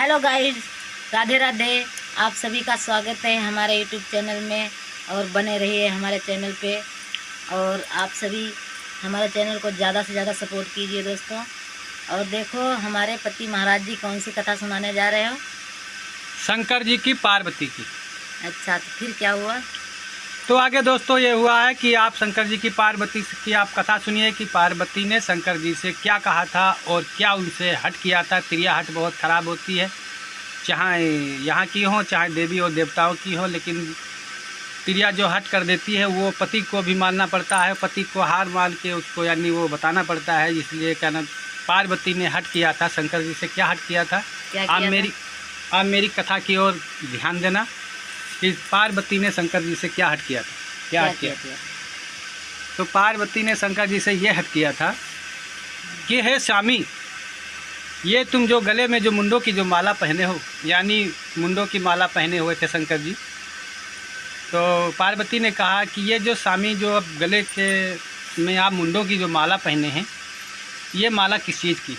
Hello guys, Radhe Radhe. आप सभी का स्वागत है हमारे यूट्यूब चैनल में और बने रहिए हमारे चैनल पे। और आप सभी हमारे चैनल को ज़्यादा से ज़्यादा सपोर्ट कीजिए दोस्तों। और देखो हमारे पति महाराज जी कौन सी कथा सुनाने जा रहे हो? शंकर जी की पार्वती की। अच्छा, तो फिर क्या हुआ? तो आगे दोस्तों ये हुआ है कि आप शंकर जी की पार्वती की आप कथा सुनिए कि पार्वती ने शंकर जी से क्या कहा था और क्या उनसे हट किया था। त्रिया हट बहुत ख़राब होती है, चाहे यहाँ की हो चाहे देवी और देवताओं की हो, लेकिन त्रिया जो हट कर देती है वो पति को भी मानना पड़ता है, पति को हार मान के उसको यानी वो बताना पड़ता है। इसलिए क्या नाम पार्वती ने हट किया था शंकर जी से। क्या हट किया था? आप मेरी कथा की ओर ध्यान देना कि पार्वती ने शंकर जी से क्या हट किया था। क्या हट किया था? तो पार्वती ने शंकर जी से ये हट किया था कि हे स्वामी, ये तुम जो गले में जो मुंडों की जो माला पहने हो, यानी मुंडों की माला पहने हुए थे शंकर जी। तो पार्वती ने कहा कि ये जो स्वामी जो अब गले के में आप मुंडों की जो माला पहने हैं, ये माला किस चीज़ की है?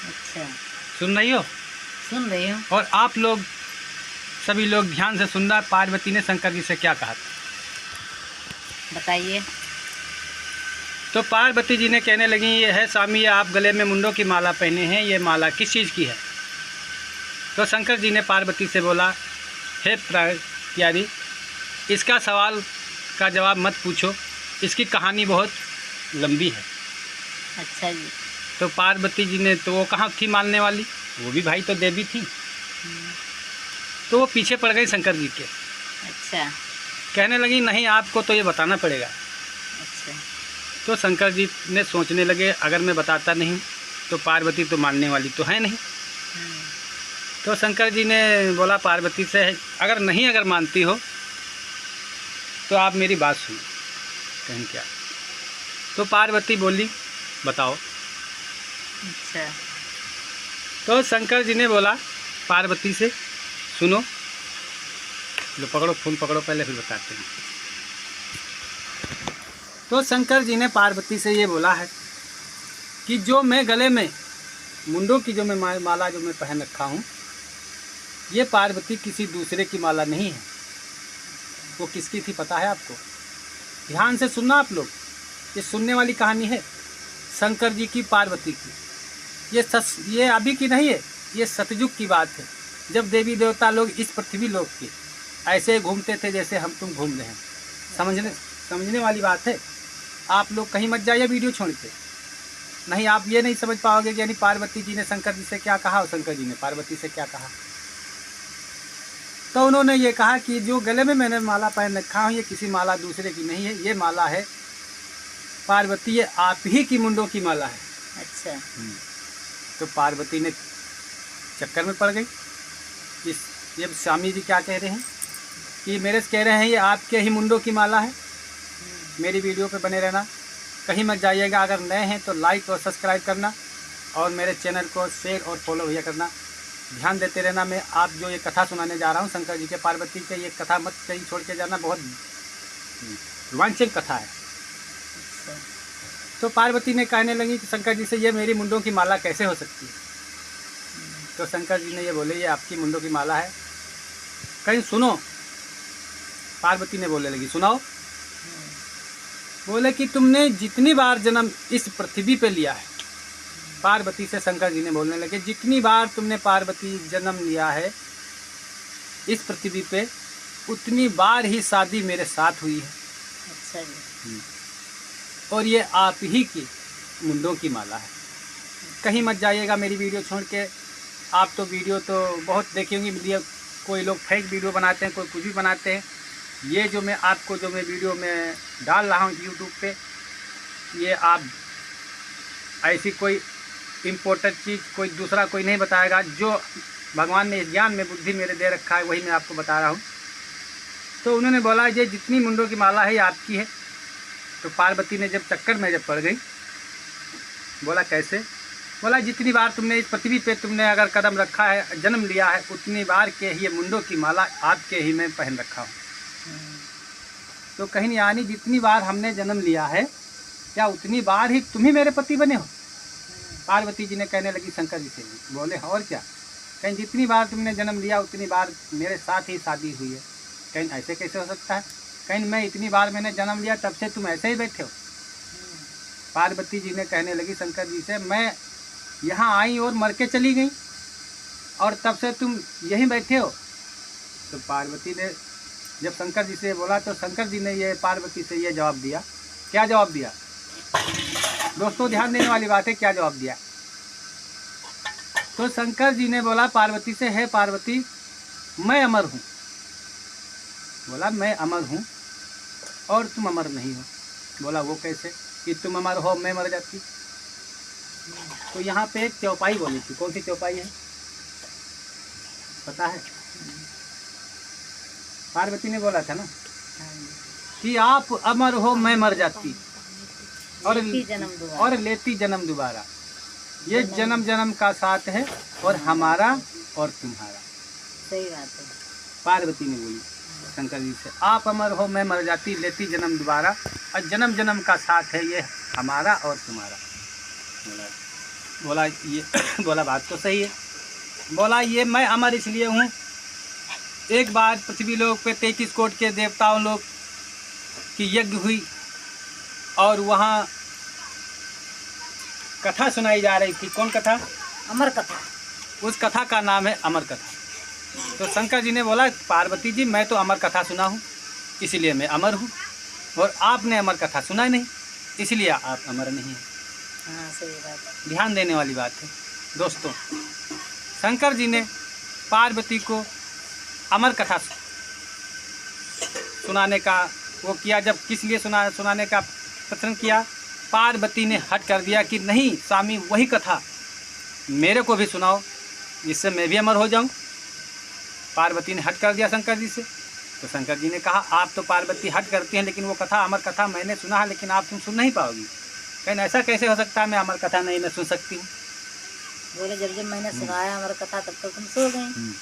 अच्छा, सुन रही हो? सुन रही हूँ। और आप लोग सभी लोग ध्यान से सुनना, पार्वती ने शंकर जी से क्या कहा था बताइए। तो पार्वती जी ने कहने लगी, ये है स्वामी, आप गले में मुंडों की माला पहने हैं, ये माला किस चीज़ की है? तो शंकर जी ने पार्वती से बोला, हे प्यारी, इसका सवाल का जवाब मत पूछो, इसकी कहानी बहुत लंबी है। अच्छा जी। तो पार्वती जी ने, तो वो कहाँ थी मानने वाली, वो भी भाई तो देवी थी। तो वो पीछे पड़ गई शंकर जी के। अच्छा। कहने लगी, नहीं आपको तो ये बताना पड़ेगा। अच्छा। तो शंकर जी ने सोचने लगे, अगर मैं बताता नहीं तो पार्वती तो मानने वाली तो है नहीं। तो शंकर जी ने बोला पार्वती से, अगर मानती हो तो आप मेरी बात सुनो। कहीं क्या? तो पार्वती बोली, बताओ। अच्छा। तो शंकर जी ने बोला पार्वती से, सुनो, लो पकड़ो, फूल पकड़ो पहले, फिर बताते हैं। तो शंकर जी ने पार्वती से ये बोला है कि जो मैं गले में मुंडों की जो मैं माला जो मैं पहन रखा हूँ, ये पार्वती किसी दूसरे की माला नहीं है। वो किसकी थी पता है आपको? ध्यान से सुनना आप लोग, ये सुनने वाली कहानी है शंकर जी की पार्वती की। ये अभी की नहीं है, ये सतयुग की बात है, जब देवी देवता लोग इस पृथ्वी लोक के ऐसे घूमते थे जैसे हम तुम घूम रहे हैं। समझने वाली बात है। आप लोग कहीं मत जाइए वीडियो छोड़ के, नहीं आप ये नहीं समझ पाओगे कि यानी पार्वती जी ने शंकर जी से क्या कहा और शंकर जी ने पार्वती से क्या कहा। तो उन्होंने ये कहा कि जो गले में मैंने माला पहन रखा हूँ, ये किसी माला दूसरे की नहीं है, ये माला है पार्वती, ये आप ही की मुंडों की माला है। अच्छा। तो पार्वती ने चक्कर में पड़ गई। ये स्वामी जी क्या कह रहे हैं कि मेरे से कह रहे हैं ये आपके ही मुंडों की माला है। मेरी वीडियो पे बने रहना, कहीं मत जाइएगा। अगर नए हैं तो लाइक और सब्सक्राइब करना और मेरे चैनल को शेयर और फॉलो भैया करना। ध्यान देते रहना। मैं आप जो ये कथा सुनाने जा रहा हूँ शंकर जी के पार्वती के, ये कथा मत कहीं छोड़ के जाना, बहुत रोमांचक कथा है। तो पार्वती ने कहने लगी कि शंकर जी से, ये मेरी मुंडों की माला कैसे हो सकती है? तो शंकर जी ने ये बोले, ये आपकी मुंडों की माला है, कहीं सुनो। पार्वती ने बोलने लगी, सुनाओ। बोले कि तुमने जितनी बार जन्म इस पृथ्वी पे लिया है, पार्वती से शंकर जी ने बोलने लगे, जितनी बार तुमने पार्वती जन्म लिया है इस पृथ्वी पे, उतनी बार ही शादी मेरे साथ हुई है। अच्छा जी। और ये आप ही की मुंडों की माला है। कहीं मत जाइएगा मेरी वीडियो छोड़ के। आप तो वीडियो तो बहुत देखे होंगे, वीडियो कोई लोग फेक वीडियो बनाते हैं, कोई कुछ भी बनाते हैं। ये जो मैं आपको जो मैं वीडियो में डाल रहा हूँ यूट्यूब पे, ये आप ऐसी कोई इम्पोर्टेंट चीज़ कोई दूसरा कोई नहीं बताएगा। जो भगवान ने ज्ञान में बुद्धि मेरे दे रखा है वही मैं आपको बता रहा हूँ। तो उन्होंने बोला, ये जितनी मुंडों की माला है ये आपकी है। तो पार्वती ने जब चक्कर में जब पड़ गई, बोला कैसे? बोला, जितनी बार तुमने इस पृथ्वी पे तुमने अगर कदम रखा है, जन्म लिया है, उतनी बार के ही ये मुंडों की माला आपके ही मैं पहन रखा हूँ। तो कहीं यानी जितनी बार हमने जन्म लिया है, क्या उतनी बार ही तुम ही मेरे पति बने हो? पार्वती जी ने कहने लगी शंकर जी से, बोले और क्या? कहीं जितनी बार तुमने जन्म लिया उतनी बार मेरे साथ ही शादी हुई है, कहीं ऐसे कैसे हो सकता है? कहीं मैं इतनी बार मैंने जन्म लिया तब से तुम ऐसे ही बैठे हो? पार्वती जी ने कहने लगी शंकर जी से, मैं यहाँ आई और मर के चली गई और तब से तुम यहीं बैठे हो? तो पार्वती ने जब शंकर जी से बोला तो शंकर जी ने ये पार्वती से ये जवाब दिया। क्या जवाब दिया दोस्तों? ध्यान देने वाली बात है, क्या जवाब दिया? तो शंकर जी ने बोला पार्वती से, हे पार्वती मैं अमर हूँ। बोला मैं अमर हूँ और तुम अमर नहीं हो। बोला वो कैसे कि तुम अमर हो मैं मर जाती? तो यहाँ पे एक चौपाई बोली थी। कौन सी चौपाई है पता है? पार्वती ने बोला था ना कि आप अमर हो मैं मर जाती और लेती जन्म दोबारा। ये जन्म जन्म का साथ है और हमारा और तुम्हारा। सही बात है। पार्वती ने बोली शंकर जी से, आप अमर हो मैं मर जाती, लेती जन्म दोबारा, और जन्म जन्म का साथ है ये हमारा और तुम्हारा। बोला ये बोला बात तो सही है। बोला ये मैं अमर इसलिए हूँ, एक बार पृथ्वी लोक पे 33 कोट के देवताओं लोग की यज्ञ हुई और वहाँ कथा सुनाई जा रही थी। कौन कथा? अमर कथा। उस कथा का नाम है अमर कथा। तो शंकर जी ने बोला पार्वती जी मैं तो अमर कथा सुना हूँ इसलिए मैं अमर हूँ, और आपने अमर कथा सुना नहीं इसलिए आप अमर नहीं हैं। हाँ सही बात है। ध्यान देने वाली बात है दोस्तों। शंकर जी ने पार्वती को अमर कथा सुनाने का वो किया। जब किस लिए सुनाने का प्रश्न किया, पार्वती ने हट कर दिया कि नहीं स्वामी वही कथा मेरे को भी सुनाओ जिससे मैं भी अमर हो जाऊं। पार्वती ने हट कर दिया शंकर जी से। तो शंकर जी ने कहा आप तो पार्वती हट करती हैं लेकिन वो कथा अमर कथा मैंने सुना है लेकिन आप तुम सुन नहीं पाओगी। कहीं ऐसा कैसे हो सकता है मैं अमर कथा नहीं मैं सुन सकती हूँ? बोले जब जब मैंने सुनाया अमर कथा तब तक तुम सो गई।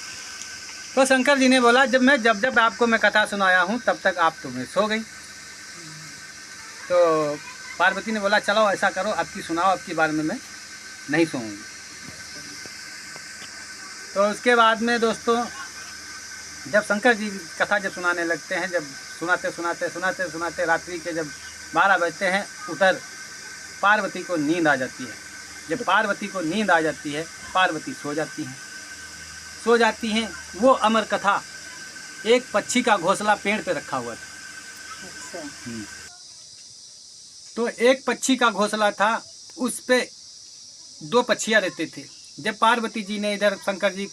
तो शंकर जी ने बोला जब जब आपको मैं कथा सुनाया हूँ तब तक आप तुम्हें सो गई। तो पार्वती ने बोला चलो ऐसा करो अब की सुनाओ, अब की बार में मैं नहीं सोऊंगी। तो उसके बाद में दोस्तों जब शंकर जी कथा जब सुनाने लगते हैं, जब सुनाते रात्रि के जब 12 बजते हैं उधर पार्वती को नींद आ जाती है। जब पार्वती को नींद आ जाती है पार्वती सो जाती हैं। वो अमर कथा एक पक्षी का घोंसला पेड़ पे रखा हुआ था। अच्छा। तो एक पक्षी का घोंसला था, उस पे 2 पक्षियाँ रहते थे। जब पार्वती जी ने इधर शंकर जी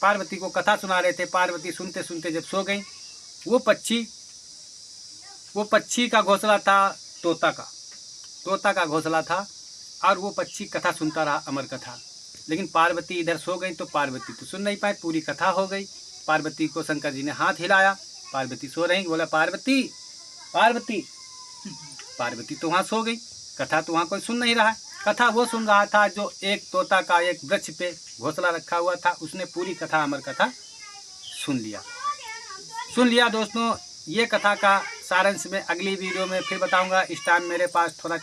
पार्वती को कथा सुना रहे थे, पार्वती सुनते सुनते जब सो गई, वो पक्षी का घोंसला था तोता का घोंसला था और वो पक्षी कथा सुनता रहा अमर कथा। लेकिन पार्वती इधर सो गई तो पार्वती तो सुन नहीं पाई, पूरी कथा हो गई। पार्वती को शंकर जी ने हाथ हिलाया, पार्वती सो रही। बोला पार्वती तो वहाँ सो गई, कथा तो वहाँ कोई सुन नहीं रहा है। कथा वो सुन रहा था जो एक तोता का एक वृक्ष पे घोंसला रखा हुआ था, उसने पूरी कथा अमर कथा सुन लिया। दोस्तों ये कथा का सारांश में अगली वीडियो में फिर बताऊंगा। इस टाइम मेरे पास थोड़ा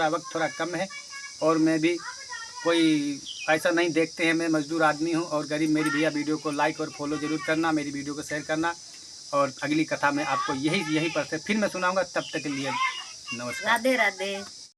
वक्त थोड़ा कम है और मैं भी कोई ऐसा नहीं देखते हैं, मैं मजदूर आदमी हूं और गरीब मेरी भैया। वीडियो को लाइक और फॉलो ज़रूर करना, मेरी वीडियो को शेयर करना, और अगली कथा में आपको यही पर से फिर मैं सुनाऊंगा। तब तक के लिए नमस्कार, राधे राधे।